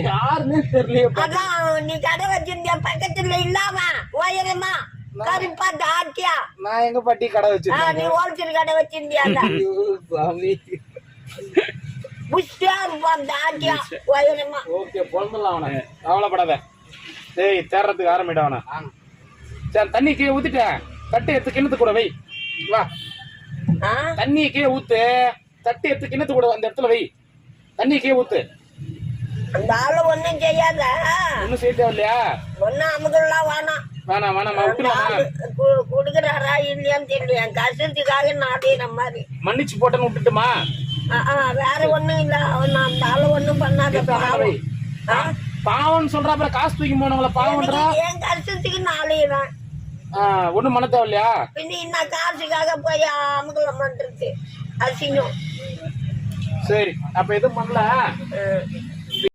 யாருன்னு தெரியலையே. அதான் நீ கடை வச்சிருந்தியா பக்கத்துல இல்லாம உயரமா கருப்பா தாட்டியா? நான் எங்க பாட்டி கடை வச்சிருக்கேன்? நீ ஹோல்சேல் கடை வச்சிருந்தியா? சாமி புஷ்டியா இருப்பான் தாட்டியா உயரமா. ஓகே பொண்ணலாம் அவனை, கவலைப்படாத. டேய் தேர்றதுக்கு ஆரம்பிட அவனை. சரி தண்ணி கீழே ஊத்திட்டேன், தட்டு எடுத்து கிண்ணத்து கூட வை. வா தண்ணி கீழே ஊத்து, தட்டு எடுத்து கிண்ணத்து கூட அந்த இடத்துல வை. தண்ணி கீழே ஊத்து. அந்த ஆளு ஒண்ணும் செய்யாத. ஒண்ணும் செய்ய தேவையில்லையா? ஒன்னும் அமுகலாம் வேணாம். வேணாம் வேணாமா விட்டுலாமா? குடுக்குறாரா இல்லையான்னு தெரியல. என் கஷ்டத்துக்காக நாடேற மாதிரி மன்னிச்சு போட்டேன்னு விட்டுட்டுமா? வேற ஒண்ணும் இல்ல. நான் அந்த ஆளு ஒண்ணும் பண்ணாத. பாவம்னு சொல்ற, அப்புறம் காசு தூக்கி போனவங்கள பாவம்ன்றா. என் கஷ்டத்துக்கு நாளையிறேன். ஒண்ணும் பண்ண தேவையில்லையா? பின்ன இன்னும் காசுக்காக போய் அமுகலம் பண்றது அசிங்கம். சரி அப்ப எதுவும் பண்ணல.